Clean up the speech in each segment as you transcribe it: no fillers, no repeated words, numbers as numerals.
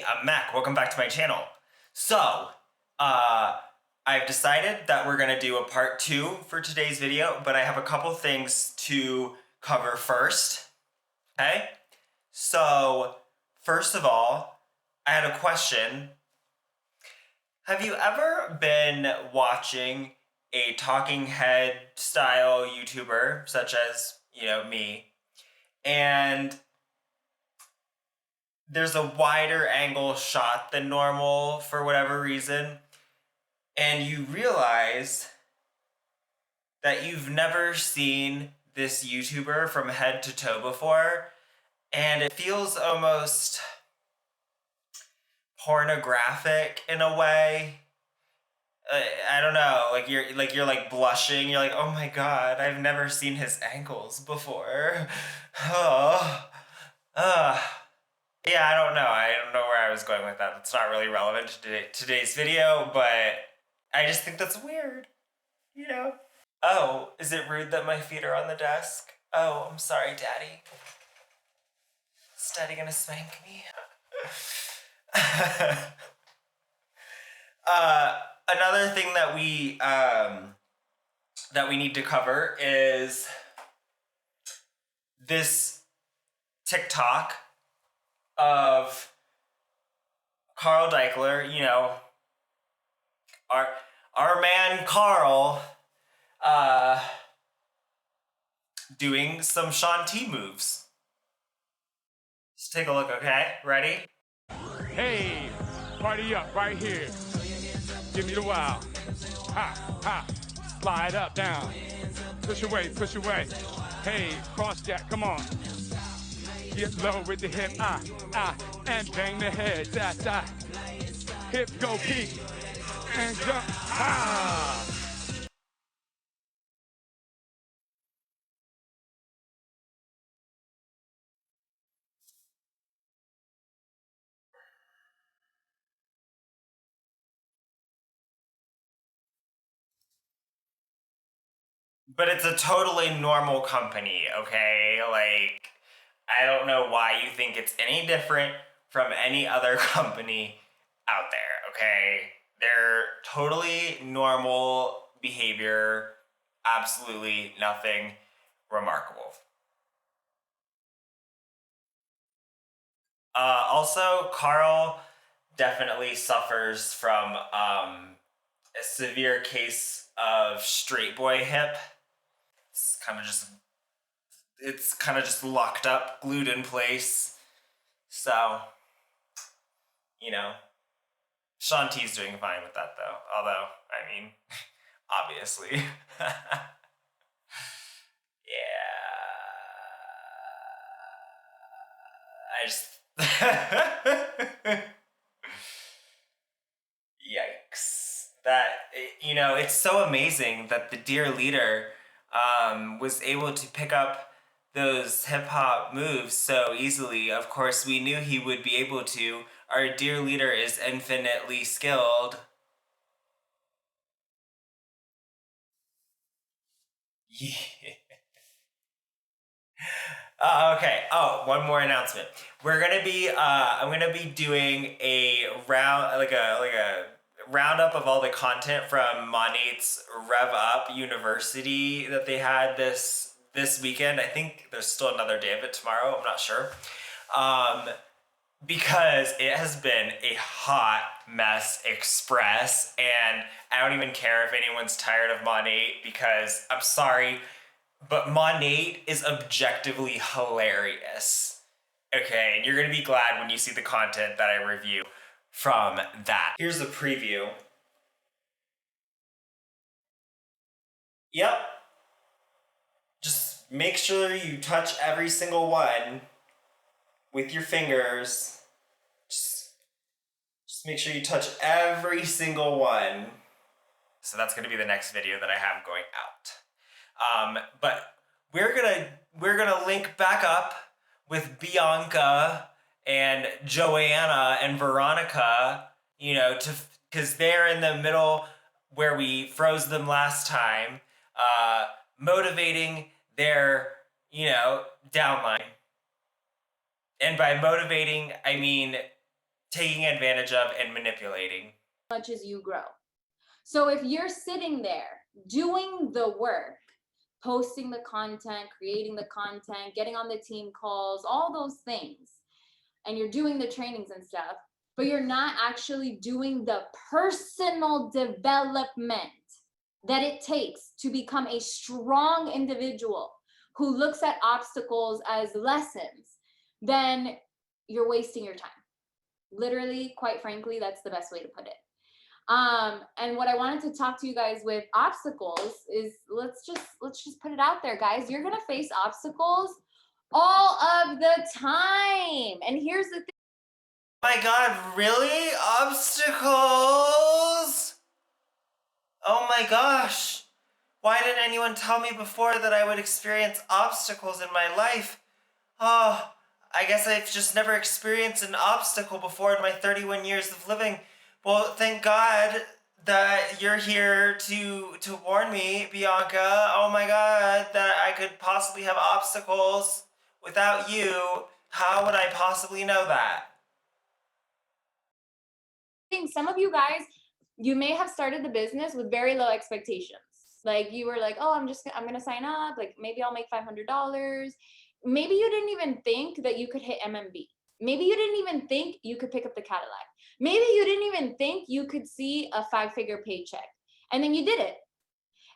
I'm Mack. Welcome back to my channel. So, I've decided that we're gonna do a part 2 for today's video, but I have a couple things to cover first. Okay? So, first of all, I had a question. Have you ever been watching a talking head style YouTuber, such as, me, and there's a wider angle shot than normal for whatever reason, and you realize that you've never seen this YouTuber from head to toe before, and it feels almost pornographic in a way. I don't know, you're blushing. You're like, oh my god, I've never seen his ankles before. Oh, yeah, I don't know. I don't know where I was going with that. That's not really relevant to today's video, but I just think that's weird, Oh, is it rude that my feet are on the desk? Oh, I'm sorry, Daddy. Is Daddy gonna spank me? Another thing that we need to cover is this TikTok of Carl Deichler, our man Carl, doing some Shanti moves. Let's take a look, okay? Ready? Hey, party up right here. Give me the wow. Ha, ha. Slide up, down. Push away, push away. Hey, cross jack, come on. Get low with the hip, and bang the head, that. Hip go peak, and jump, But it's a totally normal company, okay? I don't know why you think it's any different from any other company out there, okay? They're totally normal behavior, absolutely nothing remarkable. Also, Carl definitely suffers from a severe case of straight boy hip. It's kind of just locked up, glued in place. So, Shanti's doing fine with that though. Although, obviously. Yeah. Yikes. It's so amazing that the dear leader was able to pick up those hip-hop moves so easily. Of course, we knew he would be able to. Our dear leader is infinitely skilled. Yeah. Okay. Oh, one more announcement. We're gonna be. I'm gonna be doing a roundup of all the content from Monat's Rev Up University that they had this weekend. I think there's still another day of it tomorrow. I'm not sure. Because it has been a hot mess express, and I don't even care if anyone's tired of Monat, because I'm sorry, but Monat is objectively hilarious. Okay, and you're gonna be glad when you see the content that I review from that. Here's the preview. Yep. Just make sure you touch every single one with your fingers. Just make sure you touch every single one. So that's gonna be the next video that I have going out. But we're gonna link back up with Bianca and Joanna and Veronica, because they're in the middle where we froze them last time, motivating their, downline. And by motivating, I mean taking advantage of and manipulating. Much as you grow. So if you're sitting there doing the work, posting the content, creating the content, getting on the team calls, all those things, and you're doing the trainings and stuff, but you're not actually doing the personal development that it takes to become a strong individual who looks at obstacles as lessons, then you're wasting your time. Literally, quite frankly, that's the best way to put it. And what I wanted to talk to you guys with obstacles is let's just put it out there, guys. You're gonna face obstacles all of the time. And here's the thing. My God, really? Obstacles? Oh my gosh. Why didn't anyone tell me before that I would experience obstacles in my life? Oh, I guess I've just never experienced an obstacle before in my 31 years of living. Well, thank God that you're here to warn me, Bianca. Oh my God, that I could possibly have obstacles without you. How would I possibly know that? Some of you guys, you may have started the business with very low expectations. Like you were like, oh, I'm gonna sign up. Like maybe I'll make $500. Maybe you didn't even think that you could hit MMB. Maybe you didn't even think you could pick up the Cadillac. Maybe you didn't even think you could see a 5-figure paycheck. And then you did it.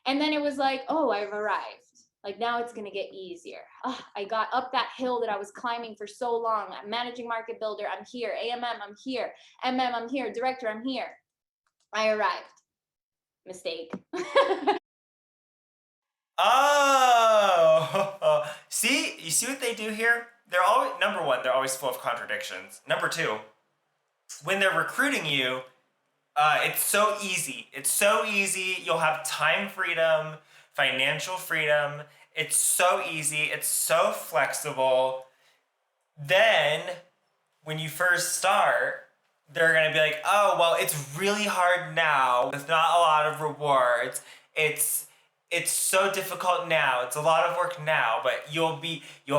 And then it was like, oh, I've arrived. Like now it's gonna get easier. I got up that hill that I was climbing for so long. I'm managing market builder. I'm here. AMM, I'm here. MM, I'm here. Director, I'm here. I arrived. Mistake. Oh, see, you see what they do here? They're always, number one, they're always full of contradictions. Number two, when they're recruiting you, it's so easy. It's so easy. You'll have time freedom, financial freedom. It's so easy. It's so flexible. Then, when you first start, they're gonna be like, oh, well, it's really hard now. There's not a lot of rewards. It's so difficult now. It's a lot of work now, but you'll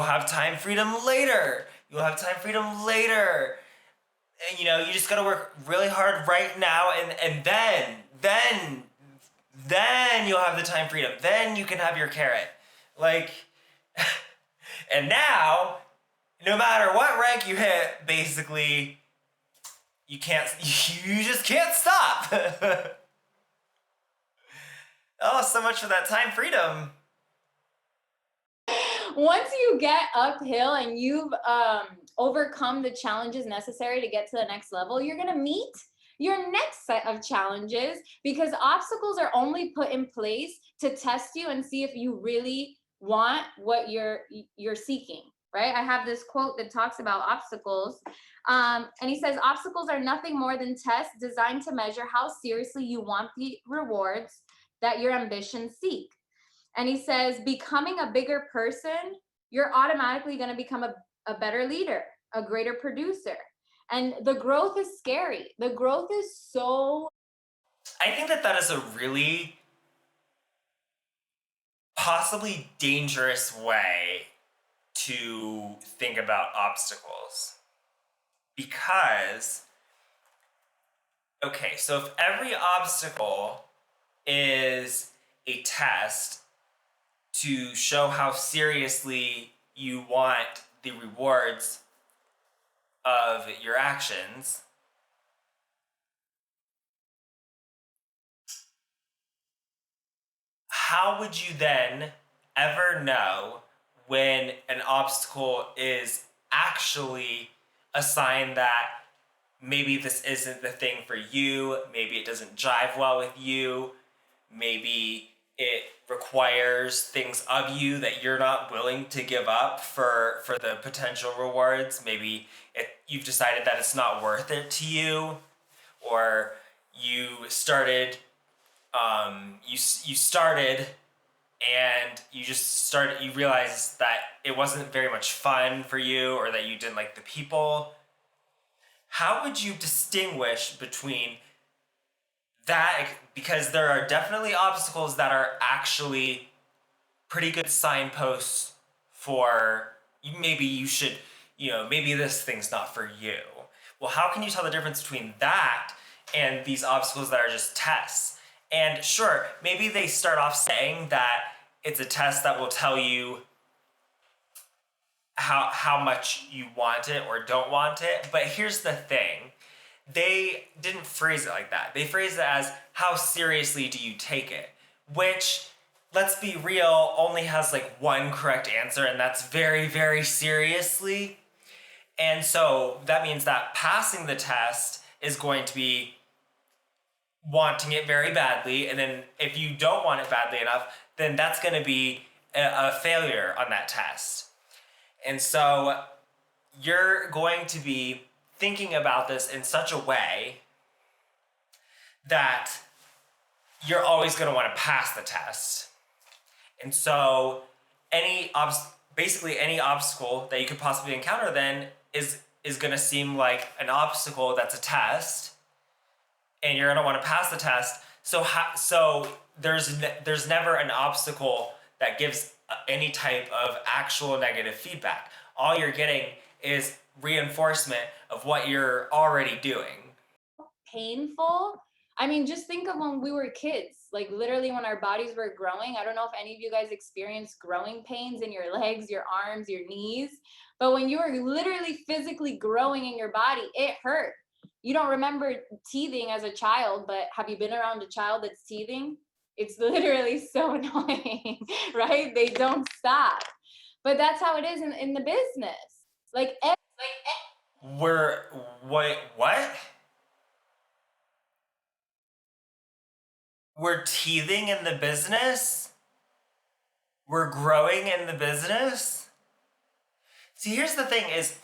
have time freedom later. You'll have time freedom later. And, you know, you just gotta work really hard right now, and then you'll have the time freedom. Then you can have your carrot. Like, and now, no matter what rank you hit, basically, you just can't stop. Oh, so much for that time freedom. Once you get uphill and you've overcome the challenges necessary to get to the next level, you're gonna meet your next set of challenges, because obstacles are only put in place to test you and see if you really want what you're seeking, right? I have this quote that talks about obstacles, and he says, obstacles are nothing more than tests designed to measure how seriously you want the rewards that your ambitions seek. And he says, becoming a bigger person, you're automatically going to become a better leader, a greater producer. And the growth is scary. The growth is so... I think that is a really possibly dangerous way to think about obstacles. Because, okay, so if every obstacle is a test to show how seriously you want the rewards of your actions, how would you then ever know when an obstacle is actually a sign that maybe this isn't the thing for you, maybe it doesn't jive well with you, maybe it requires things of you that you're not willing to give up for the potential rewards. Maybe you've decided that it's not worth it to you, or you started and you realized that it wasn't very much fun for you, or that you didn't like the people. How would you distinguish between that? Because there are definitely obstacles that are actually pretty good signposts for maybe you should, maybe this thing's not for you. well, how can you tell the difference between that and these obstacles that are just tests? And sure, maybe they start off saying that it's a test that will tell you how much you want it or don't want it. But here's the thing. They didn't phrase it like that. They phrased it as, how seriously do you take it? Which, let's be real, only has like one correct answer, and that's very, very seriously. And so that means that passing the test is going to be wanting it very badly, and then if you don't want it badly enough, then that's going to be a failure on that test. And so you're going to be thinking about this in such a way that you're always going to want to pass the test. And so basically any obstacle that you could possibly encounter then is going to seem like an obstacle that's a test, and you're going to want to pass the test. So there's never an obstacle that gives any type of actual negative feedback. All you're getting is reinforcement of what you're already doing. Painful. I mean, just think of when we were kids, like literally when our bodies were growing. I don't know if any of you guys experienced growing pains in your legs, your arms, your knees, but when you were literally physically growing in your body, it hurt. You don't remember teething as a child, but have you been around a child that's teething? It's literally so annoying, right? They don't stop. But that's how it is in the business. What? We're teething in the business? We're growing in the business? See, here's the thing is,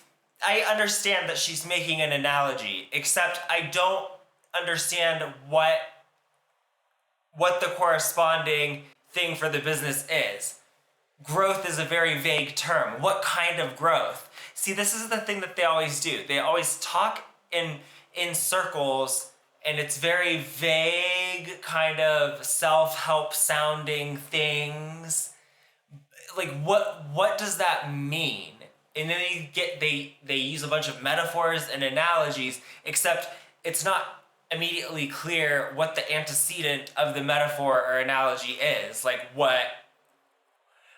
I understand that she's making an analogy, except I don't understand what the corresponding thing for the business is. Growth is a very vague term. What kind of growth? See, this is the thing that they always do. They always talk in circles, and it's very vague, kind of self-help sounding things. Like, what does that mean? And then they use a bunch of metaphors and analogies, except it's not immediately clear what the antecedent of the metaphor or analogy is. Like, what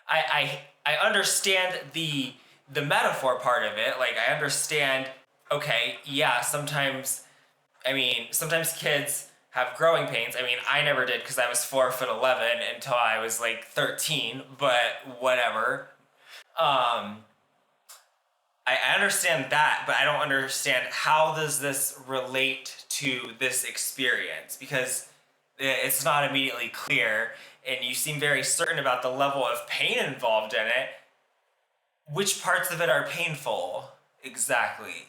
I understand the metaphor part of it. Like, I understand, okay, yeah, sometimes kids have growing pains. I mean, I never did because I was 4'11" until I was like 13, but whatever. I understand that, but I don't understand how does this relate to this experience, because it's not immediately clear, and you seem very certain about the level of pain involved in it. Which parts of it are painful exactly?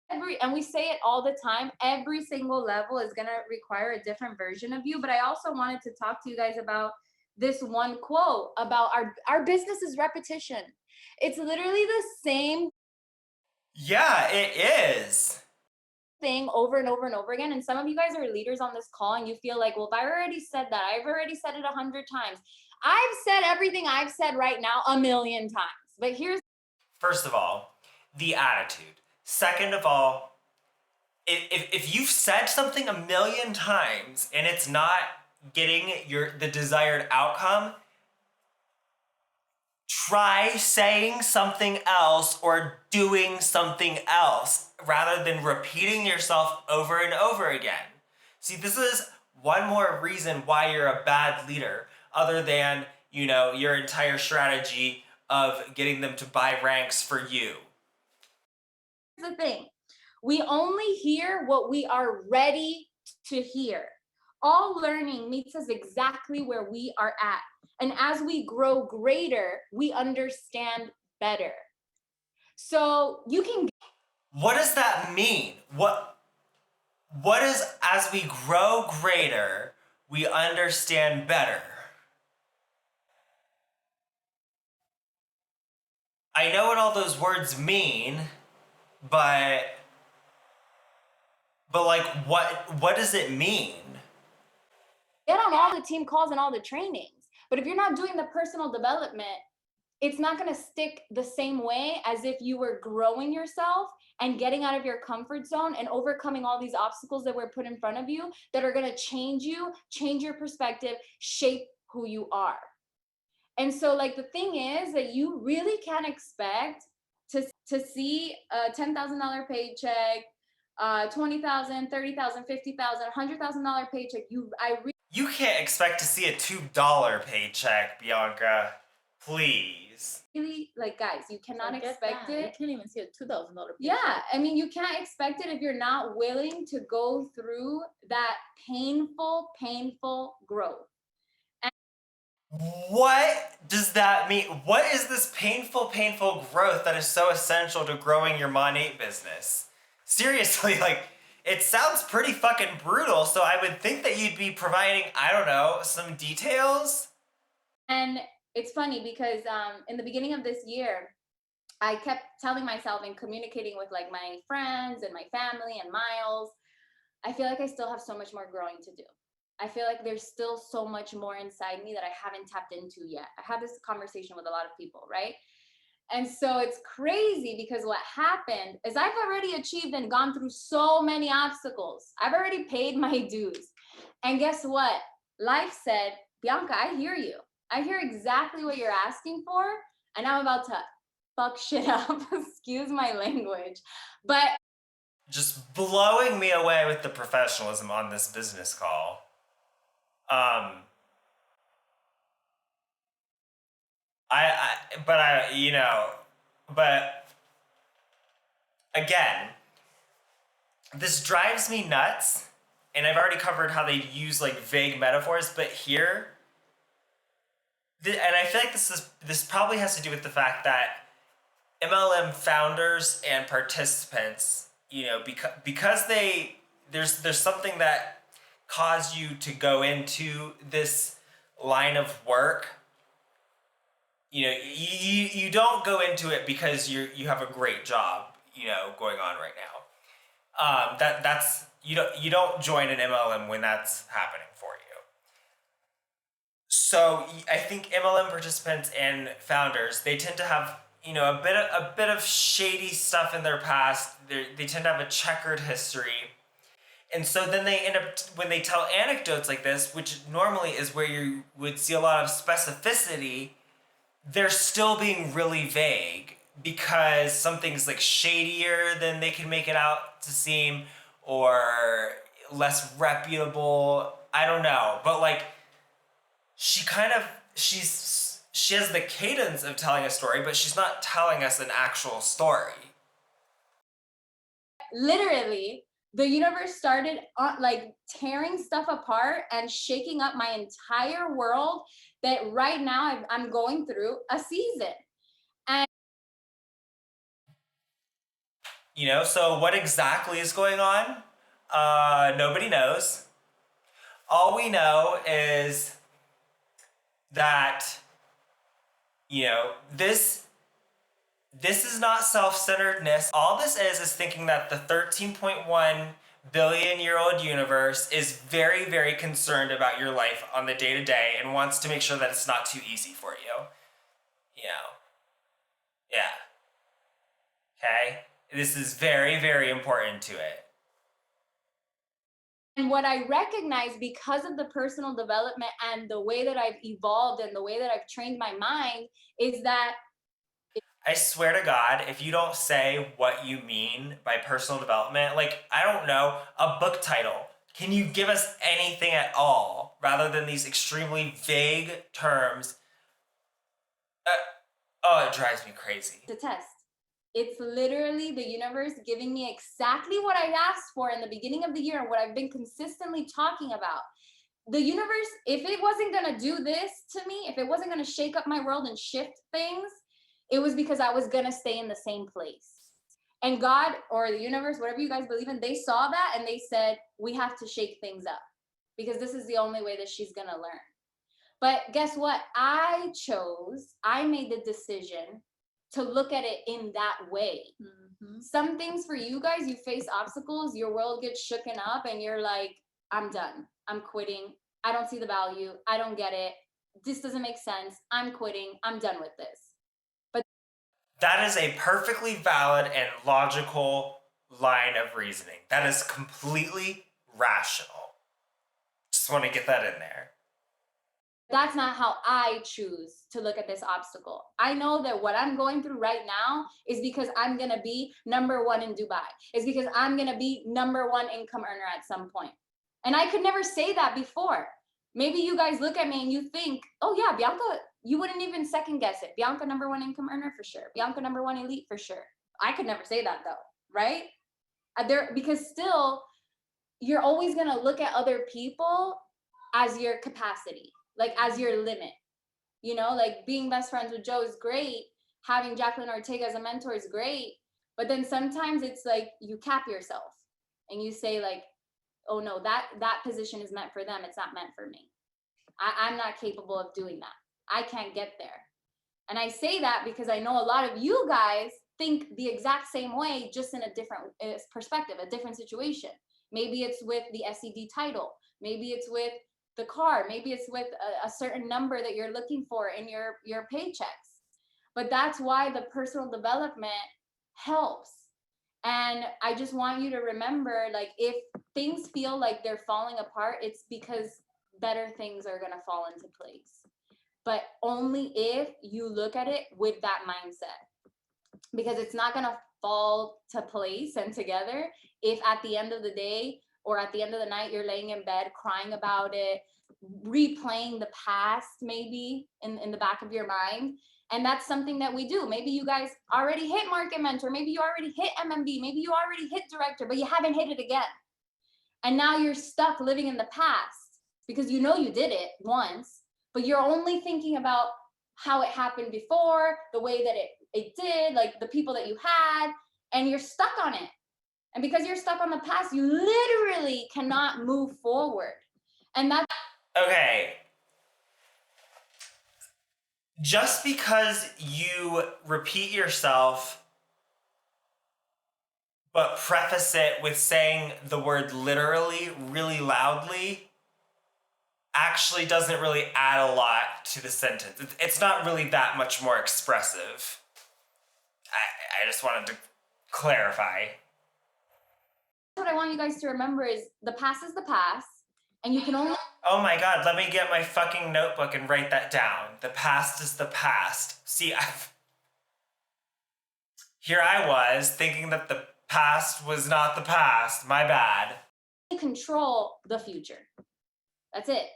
And we say it all the time, every single level is going to require a different version of you. But I also wanted to talk to you guys about this one quote about our business is repetition. It's literally the same Yeah, it is. thing over and over and over again. And some of you guys are leaders on this call and you feel like, well, if I already said that, I've already said it 100 times. I've said everything I've said right now 1,000,000 times. But First of all, the attitude. Second of all, if you've said something 1,000,000 times and it's not getting the desired outcome, try saying something else or doing something else rather than repeating yourself over and over again. See, this is one more reason why you're a bad leader, other than, your entire strategy of getting them to buy ranks for you. here's the thing. We only hear what we are ready to hear. All learning meets us exactly where we are at. And as we grow greater, we understand better. So you can. What does that mean? What is, as we grow greater, we understand better? I know what all those words mean, but like, what does it mean? Get on all the team calls and all the trainings. But if you're not doing the personal development, it's not going to stick the same way as if you were growing yourself and getting out of your comfort zone and overcoming all these obstacles that were put in front of you that are going to change you, change your perspective, shape who you are. And so like the thing is that you really can't expect to see a $10,000 paycheck, 20,000, 30,000, 50,000, $100,000 paycheck. You can't expect to see a $2 paycheck, Bianca. Please. Really, like, guys, you cannot Forget expect that. it. You can't even see a $2,000 paycheck. Yeah, I mean, you can't expect it if you're not willing to go through that painful growth. What does that mean? What is this painful growth that is so essential to growing your Monat business? Seriously, like, it sounds pretty fucking brutal, so I would think that you'd be providing, I don't know, some details? And it's funny because in the beginning of this year, I kept telling myself and communicating with like my friends and my family and Miles, I feel like I still have so much more growing to do. I feel like there's still so much more inside me that I haven't tapped into yet. I had this conversation with a lot of people, right? And so it's crazy because what happened is I've already achieved and gone through so many obstacles. I've already paid my dues. And guess what? Life said, Bianca, I hear you. I hear exactly what you're asking for. And I'm about to fuck shit up. Excuse my language. But just blowing me away with the professionalism on this business call. But again, this drives me nuts, and I've already covered how they use like vague metaphors, but here, and I feel like this probably has to do with the fact that MLM founders and participants, you know, because there's something that caused you to go into this line of work. You know, you don't go into it because you have a great job, you know, going on right now. That's you don't join an MLM when that's happening for you. So I think MLM participants and founders, they tend to have, you know, a bit of shady stuff in their past. They tend to have a checkered history. And so then they end up, when they tell anecdotes like this, which normally is where you would see a lot of specificity, they're still being really vague because something's like shadier than they can make it out to seem, or less reputable. I don't know. But like, she has the cadence of telling a story, but she's not telling us an actual story. literally, the universe started like tearing stuff apart and shaking up my entire world that right now I'm going through a season. And you know, so what exactly is going on? Nobody knows. All we know is that, you know, this is not self-centeredness. All this is thinking that the 13.1 billion-year-old universe is very, very concerned about your life on the day-to-day and wants to make sure that it's not too easy for you. You know? Yeah. Okay? This is very, very important to it. And what I recognize because of the personal development and the way that I've evolved and the way that I've trained my mind is that I swear to God, if you don't say what you mean by personal development, like, I don't know, a book title, can you give us anything at all rather than these extremely vague terms? It drives me crazy. It's a test. It's literally the universe giving me exactly what I asked for in the beginning of the year and what I've been consistently talking about. The universe, if it wasn't going to do this to me, if it wasn't going to shake up my world and shift things, it was because I was going to stay in the same place. And God or the universe, whatever you guys believe in, they saw that and they said, we have to shake things up because this is the only way that she's going to learn. But guess what? I made the decision to look at it in that way. Mm-hmm. Some things for you guys, you face obstacles, your world gets shooken up and you're like, I'm done. I'm quitting. I don't see the value. I don't get it. This doesn't make sense. I'm quitting. I'm done with this. That is a perfectly valid and logical line of reasoning. That is completely rational. Just want to get that in there. That's not how I choose to look at this obstacle. I know that what I'm going through right now is because I'm going to be #1 in Dubai. It's because I'm going to be #1 income earner at some point. And I could never say that before. Maybe you guys look at me and you think, oh yeah, Bianca, you wouldn't even second guess it. Bianca #1 income earner for sure. Bianca #1 elite for sure. I could never say that though, right? Because still, you're always going to look at other people as your capacity, like as your limit. You know, like being best friends with Joe is great. Having Jacqueline Ortega as a mentor is great. But then sometimes it's like you cap yourself and you say like, oh no, that position is meant for them. It's not meant for me. I'm not capable of doing that. I can't get there. And I say that because I know a lot of you guys think the exact same way, just in a different perspective, a different situation. Maybe it's with the SED title. Maybe it's with the car. Maybe it's with a certain number that you're looking for in your paychecks. But that's why the personal development helps. And I just want you to remember, like, if things feel like they're falling apart, it's because better things are going to fall into place. But only if you look at it with that mindset, because it's not going to fall to place and together if at the end of the day or at the end of the night you're laying in bed crying about it, replaying the past maybe in the back of your mind. And that's something that we do. Maybe you guys already hit market mentor, maybe you already hit MMB, maybe you already hit director, but you haven't hit it again. And now you're stuck living in the past because you know you did it once, but you're only thinking about how it happened before, the way that it did, like the people that you had, and you're stuck on it. And because you're stuck on the past, you literally cannot move forward. And that's Okay. Just because you repeat yourself, but preface it with saying the word literally really loudly, actually doesn't really add a lot to the sentence. It's not really that much more expressive. I just wanted to clarify. what I want you guys to remember is the past is the past, and you can only... Oh my God, let me get my fucking notebook and write that down. The past is the past. See, here I was thinking that the past was not the past. My bad. control the future. That's it.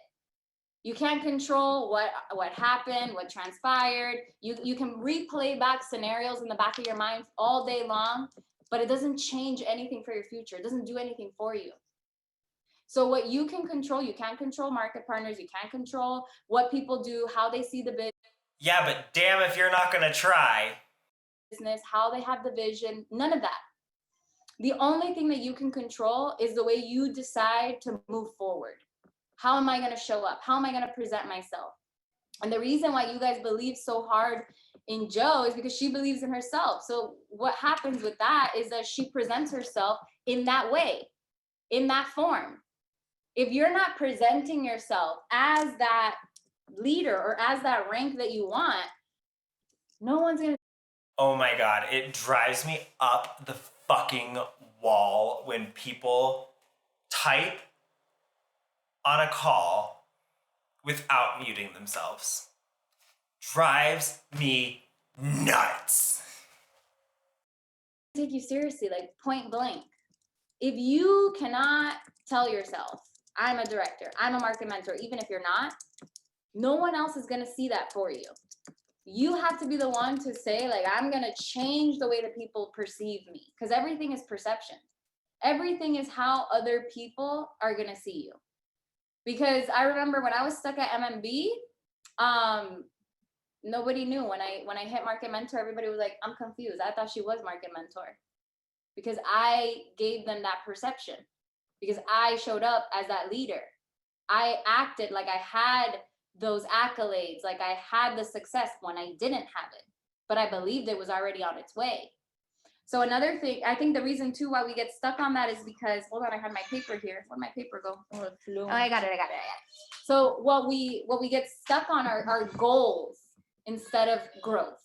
You can't control what happened, what transpired. You can replay back scenarios in the back of your mind all day long, but it doesn't change anything for your future. It doesn't do anything for you. So what you can control, you can't control market partners. You can't control what people do, how they see the business. Yeah, but damn if you're not gonna try. Business, how they have the vision, none of that. The only thing that you can control is the way you decide to move forward. How am I going to show up? How am I going to present myself? And the reason why you guys believe so hard in Joe is because she believes in herself. So what happens with that is that she presents herself in that way, in that form. If you're not presenting yourself as that leader or as that rank that you want, no one's going to... Oh my God, it drives me up the fucking wall when people type on a call without muting themselves. Drives me nuts. Take you seriously, like point blank. If you cannot tell yourself, I'm a director, I'm a market mentor, even if you're not, no one else is going to see that for you. You have to be the one to say, like, I'm going to change the way that people perceive me, because everything is perception. Everything is how other people are going to see you. Because I remember when I was stuck at MMB, nobody knew. When I hit market mentor, everybody was like, I'm confused. I thought she was market mentor, because I gave them that perception, because I showed up as that leader. I acted like I had those accolades, like I had the success when I didn't have it, but I believed it was already on its way. So another thing, I think the reason too why we get stuck on that is because, hold on, I had my paper here. Where'd my paper go? Oh, I got it. So what we get stuck on are goals instead of growth.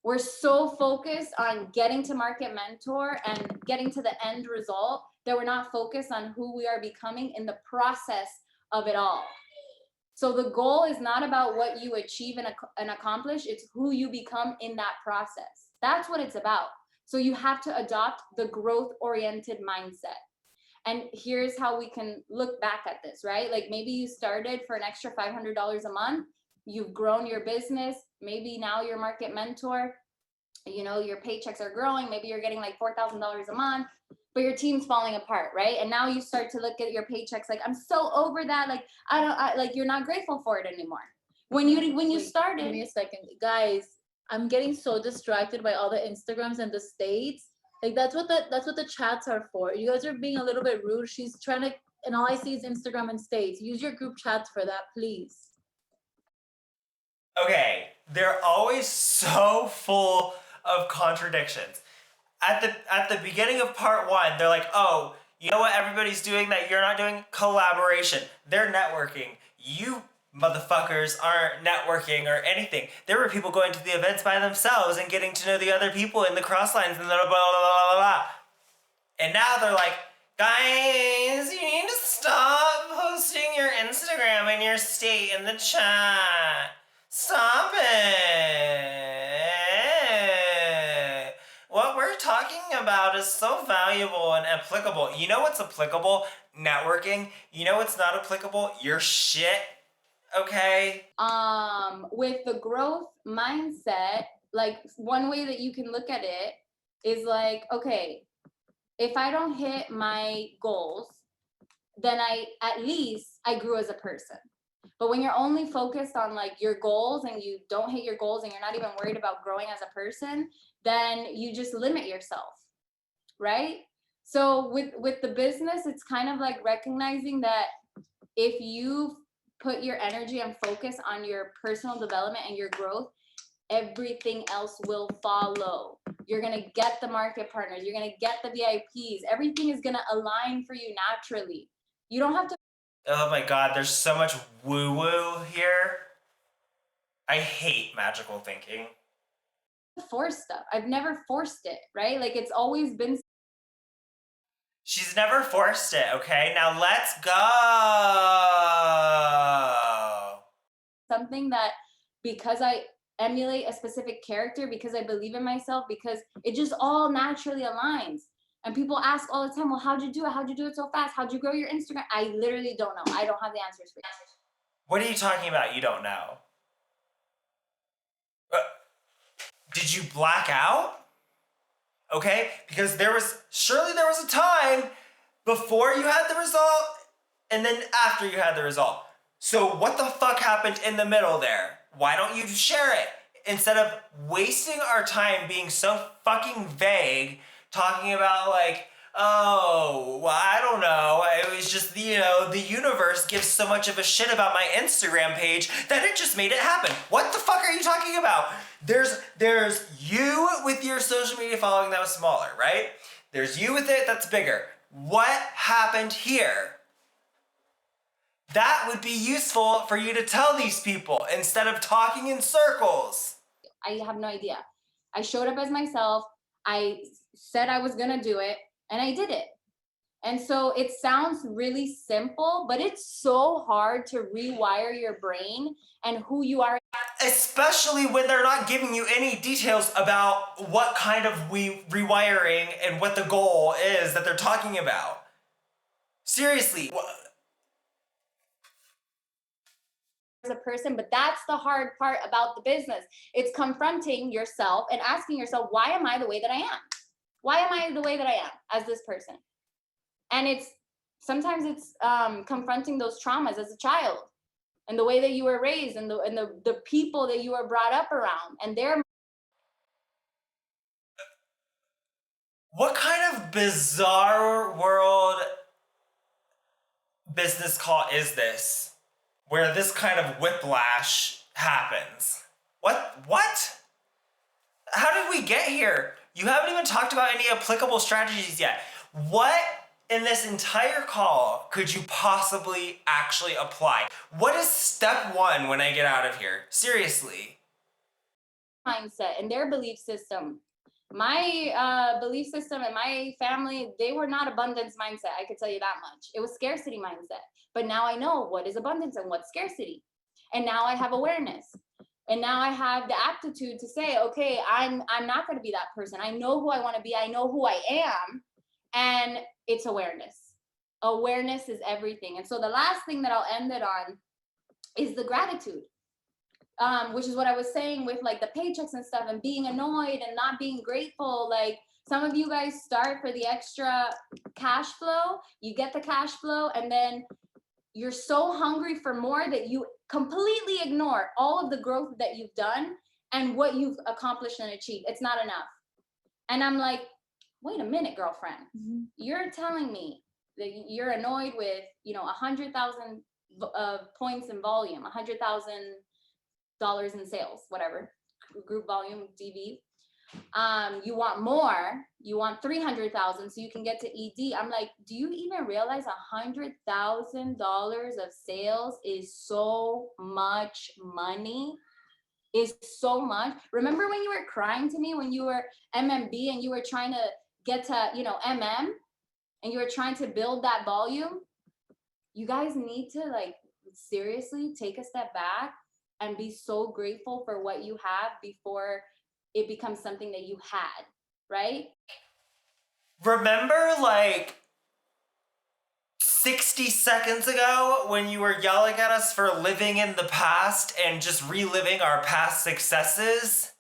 We're so focused on getting to market mentor and getting to the end result that we're not focused on who we are becoming in the process of it all. So the goal is not about what you achieve and accomplish, it's who you become in that process. That's what it's about. So you have to adopt the growth-oriented mindset. And here's how we can look back at this, right? Like maybe you started for an extra $500 a month, you've grown your business, maybe now you're market mentor, you know, your paychecks are growing, maybe you're getting like $4,000 a month, but your team's falling apart, right? And now you start to look at your paychecks like, I'm so over that, like like you're not grateful for it anymore. When you started. Give me a second, guys. I'm getting so distracted by all the Instagrams and the states. Like that's what the chats are for. You guys are being a little bit rude. She's trying to, and all I see is Instagram and states. Use your group chats for that, please. Okay, they're always so full of contradictions. At the beginning of part 1, they're like, oh, you know what everybody's doing that you're not doing? Collaboration. They're networking. You motherfuckers aren't networking or anything. There were people going to the events by themselves and getting to know the other people in the cross lines and blah, blah, blah, blah, blah. And now they're like, guys, you need to stop posting your Instagram and your state in the chat. Stop it. What we're talking about is so valuable and applicable. You know what's applicable? Networking. You know what's not applicable? Your shit. Okay? With the growth mindset, like one way that you can look at it is like, okay, if I don't hit my goals, then at least I grew as a person. But when you're only focused on like your goals and you don't hit your goals and you're not even worried about growing as a person, then you just limit yourself, right? So with the business, it's kind of like recognizing that if you put your energy and focus on your personal development and your growth, everything else will follow. You're gonna get the market partners, you're gonna get the VIPs, everything is gonna align for you naturally. You don't have to. Oh my god, there's so much woo-woo here. I hate magical thinking. Force stuff. I've never forced it, right? Like it's always been. She's never forced it, okay? Now let's go. Something that because I emulate a specific character, because I believe in myself, because it just all naturally aligns. And people ask all the time, well, how'd you do it? How'd you do it so fast? How'd you grow your Instagram? I literally don't know. I don't have the answers for you. What are you talking about? You don't know. Did you black out? Okay, because surely there was a time before you had the result and then after you had the result. So what the fuck happened in the middle there? Why don't you share it? Instead of wasting our time being so fucking vague, talking about like, oh, well, I don't know. It was just, you know, the universe gives so much of a shit about my Instagram page that it just made it happen. What the fuck are you talking about? There's you with your social media following that was smaller, right? There's you with it that's bigger. What happened here? That would be useful for you to tell these people instead of talking in circles. I have no idea. I showed up as myself. I said I was gonna do it and I did it. And so it sounds really simple, but it's so hard to rewire your brain and who you are. Especially when they're not giving you any details about what kind of rewiring and what the goal is that they're talking about. Seriously. As a person, but that's the hard part about the business. It's confronting yourself and asking yourself, why am I the way that I am? Why am I the way that I am as this person? And sometimes it's confronting those traumas as a child and the way that you were raised and the people that you were brought up around and their. What kind of bizarre world business call is this? Where this kind of whiplash happens. What? How did we get here? You haven't even talked about any applicable strategies yet. What in this entire call could you possibly actually apply? What is step 1 when I get out of here? Seriously. mindset and their belief system. My belief system and my family, they were not abundance mindset. I could tell you that much. It was scarcity mindset. But now I know what is abundance and what's scarcity. And now I have awareness. And now I have the aptitude to say, okay, I'm not going to be that person. I know who I want to be. I know who I am. And it's awareness. Awareness is everything. And so the last thing that I'll end it on is the gratitude, which is what I was saying with like the paychecks and stuff and being annoyed and not being grateful. Like some of you guys start for the extra cash flow, you get the cash flow, and then you're so hungry for more that you completely ignore all of the growth that you've done and what you've accomplished and achieved. It's not enough. And I'm like, wait a minute, girlfriend, you're telling me that you're annoyed with, 100,000 points in volume, $100,000 in sales, whatever, group volume, DV. You want more, you want 300,000 so you can get to ED. I'm like, do you even realize $100,000 of sales is so much money? Is so much. Remember when you were crying to me when you were MMB and you were trying to get to, MM, and you were trying to build that volume? You guys need to like seriously take a step back and be so grateful for what you have before it becomes something that you had, right? Remember like 60 seconds ago when you were yelling at us for living in the past and just reliving our past successes?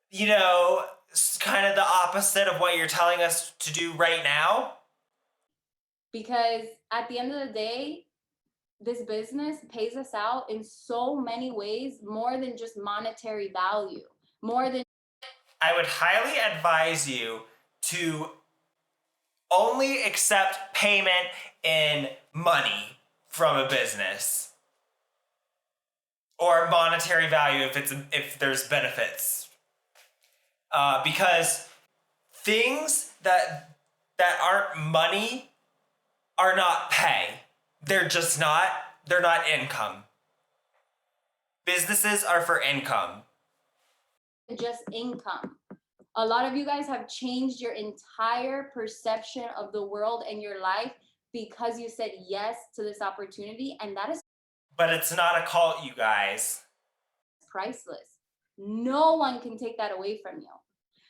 It's kind of the opposite of what you're telling us to do right now. Because at the end of the day, this business pays us out in so many ways, more than just monetary value, more than. I would highly advise you to only accept payment in money from a business or monetary value if there's benefits, because things that aren't money are not pay. They're not income. Businesses are for income. Just income. A lot of you guys have changed your entire perception of the world and your life because you said yes to this opportunity, and that is. But it's not a cult, you guys. Priceless. No one can take that away from you.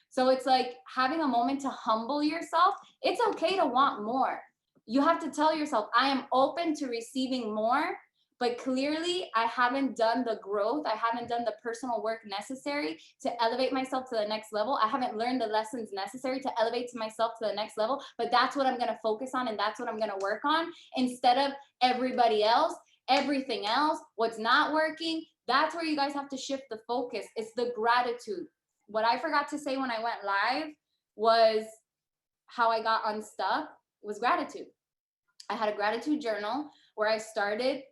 So it's like having a moment to humble yourself. It's okay to want more. You have to tell yourself, I am open to receiving more, but clearly I haven't done the growth. I haven't done the personal work necessary to elevate myself to the next level. I haven't learned the lessons necessary to elevate myself to the next level, but that's what I'm going to focus on. And that's what I'm going to work on instead of everybody else, everything else, what's not working. That's where you guys have to shift the focus. It's the gratitude. What I forgot to say when I went live was how I got unstuck was gratitude. I had a gratitude journal where I started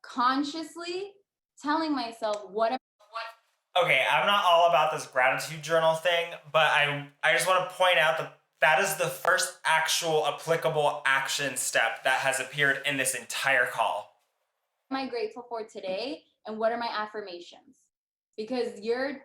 consciously telling myself Okay, I'm not all about this gratitude journal thing, but I just want to point out that is the first actual applicable action step that has appeared in this entire call. What am I grateful for today? And what are my affirmations? Because you're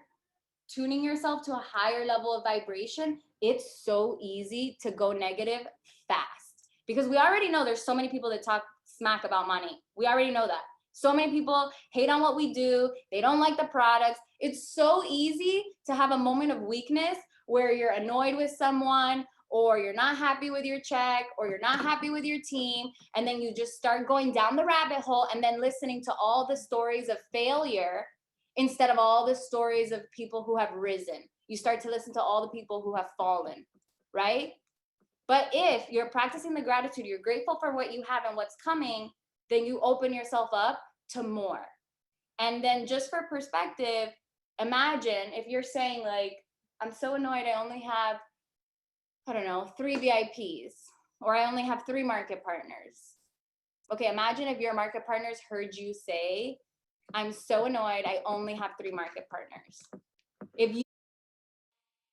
tuning yourself to a higher level of vibration. It's so easy to go negative fast because we already know there's so many people that talk smack about money. We already know that. So many people hate on what we do. They don't like the products. It's so easy to have a moment of weakness where you're annoyed with someone or you're not happy with your check or you're not happy with your team. And then you just start going down the rabbit hole and then listening to all the stories of failure instead of all the stories of people who have risen. You start to listen to all the people who have fallen, right? But if you're practicing the gratitude, you're grateful for what you have and what's coming, then you open yourself up to more. And then just for perspective, imagine if you're saying like, I'm so annoyed I only have, 3 VIPs, or I only have 3 market partners. Okay, imagine if your market partners heard you say, I'm so annoyed I only have 3 market partners.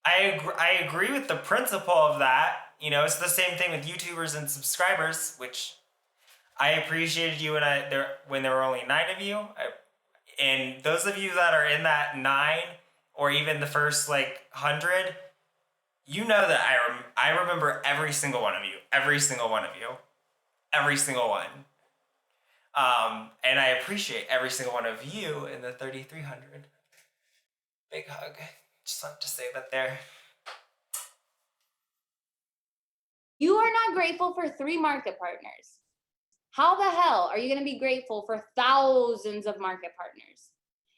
I agree with the principle of that. It's the same thing with YouTubers and subscribers, which I appreciated you when there were only 9 of you. And those of you that are in that 9 or even the first like 100, you know that I remember every single one of you, every single one. And I appreciate every single one of you in the 3,300. Big hug. Just like to say that there. You are not grateful for 3 market partners. How the hell are you going to be grateful for thousands of market partners?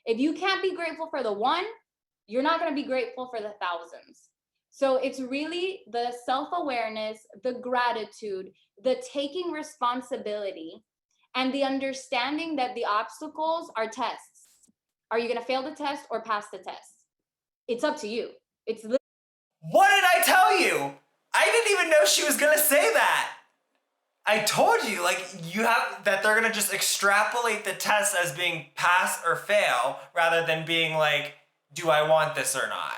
If you can't be grateful for the one, you're not going to be grateful for the thousands. So it's really the self-awareness, the gratitude, the taking responsibility, and the understanding that the obstacles are tests. Are you going to fail the test or pass the test? It's up to you. It's What did I tell you? I didn't even know she was gonna say that. I told you, like, you have that they're gonna just extrapolate the test as being pass or fail rather than being like, do I want this or not?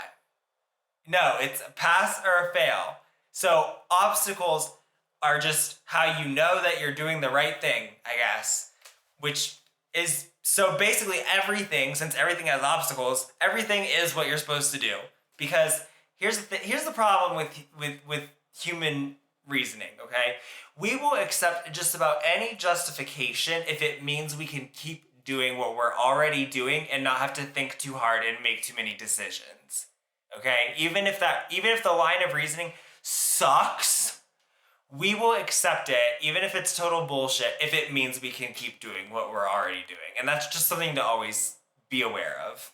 No, it's a pass or a fail. So obstacles are just how you know that you're doing the right thing, I guess, which is so basically everything, since everything has obstacles, everything is what you're supposed to do. Because here's the problem with human reasoning, okay? We will accept just about any justification if it means we can keep doing what we're already doing and not have to think too hard and make too many decisions. Okay? Even if the line of reasoning sucks, we will accept it, even if it's total bullshit, if it means we can keep doing what we're already doing. And that's just something to always be aware of.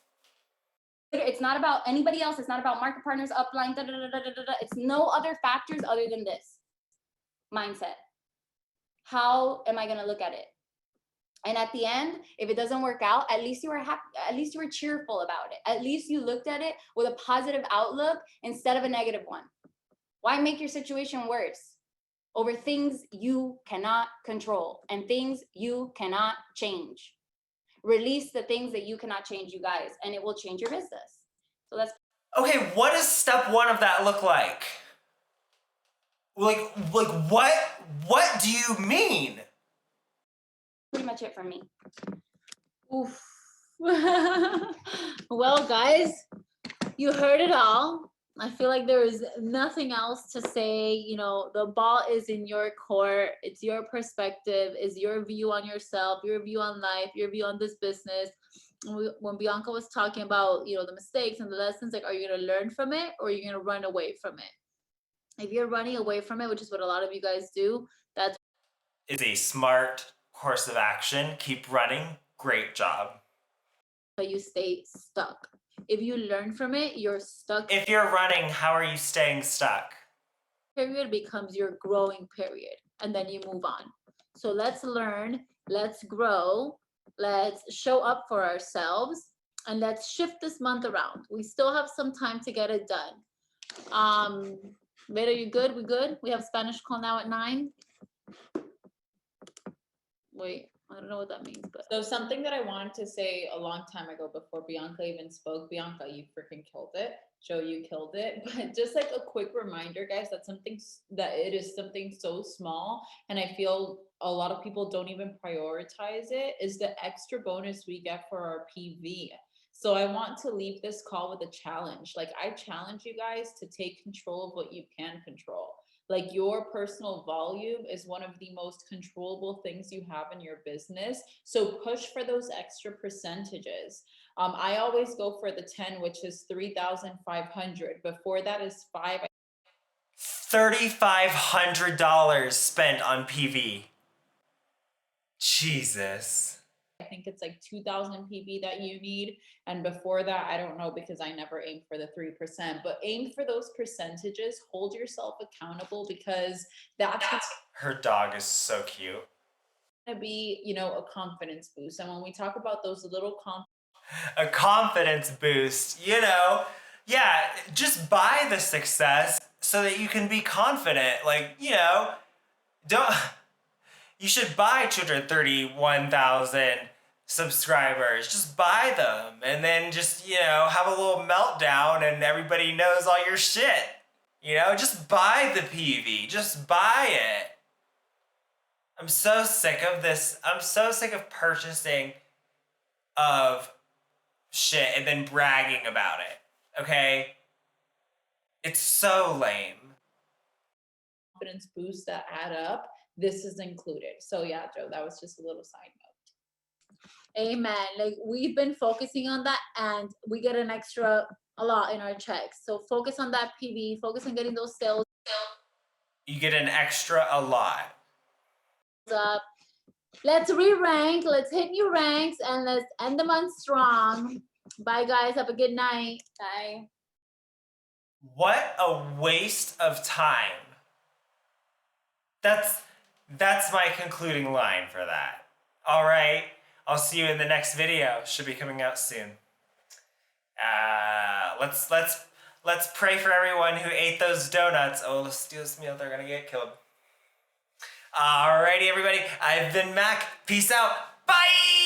It's not about anybody else. It's not about market partners, upline, da, da, da, da, da, da. It's no other factors other than this mindset. How am I going to look at it? And at the end, if it doesn't work out, at least you were happy, at least you were cheerful about it. At least you looked at it with a positive outlook instead of a negative one. Why make your situation worse over things you cannot control and things you cannot change? Release the things that you cannot change, you guys, and it will change your business. So that's okay. What does step 1 of that look like? Like what do you mean? pretty much it for me. Oof. Well, guys, you heard it all. I feel like there is nothing else to say. You know, the ball is in your court. It's your perspective, it's your view on yourself, your view on life, your view on this business. When Bianca was talking about, you know, the mistakes and the lessons, like, are you going to learn from it or are you going to run away from it? If you're running away from it, which is what a lot of you guys do, that's a smart course of action. Keep running. Great job. how you stay stuck. If you learn from it, you're stuck. If you're running, how are you staying stuck? Period becomes your growing period, and then you move on. So let's learn, let's grow, let's show up for ourselves, and let's shift this month around. We still have some time to get it done. Veda, you good? We good? We have Spanish call now at 9. Wait, I don't know what that means, but So something that I wanted to say a long time ago before Bianca even spoke. Bianca, you freaking killed it. Joe, you killed it. But just like a quick reminder, guys, that it is something so small, and I feel a lot of people don't even prioritize it, is the extra bonus we get for our PV. So I want to leave this call with a challenge. Like, I challenge you guys to take control of what you can control. Like, your personal volume is one of the most controllable things you have in your business. So push for those extra percentages. I always go for the 10, which is 3,500. Before that is 5. $3,500 spent on PV. Jesus. I think it's like 2,000 PV that you need. And before that, I don't know, because I never aimed for the 3%, but aim for those percentages, hold yourself accountable, because that's her dog is so cute. Gonna be, you know, a confidence boost. And when we talk about those little a confidence boost, you know, yeah, just buy the success so that you can be confident. Like, you know, you should buy 231,000 subscribers. Just buy them and then just, you know, have a little meltdown and everybody knows all your shit. You know, just buy the PV. Just buy it. I'm so sick of this. I'm so sick of purchasing of shit and then bragging about it. Okay? It's so lame. Confidence boosts that add up, this is included. So yeah, Joe, that was just a little side note. Amen. Like we've been focusing on that and we get an extra a lot in our checks. So focus on that PV, focus on getting those sales You get an extra a lot. up. Let's re-rank, let's hit new ranks, and let's end the month strong. Bye guys, have a good night. Bye. What a waste of time. That's my concluding line for that. All right, I'll see you in the next video. Should be coming out soon. Let's pray for everyone who ate those donuts. Oh, let's steal this meal. They're gonna get killed. Alrighty, everybody. I've been Mac. Peace out. Bye.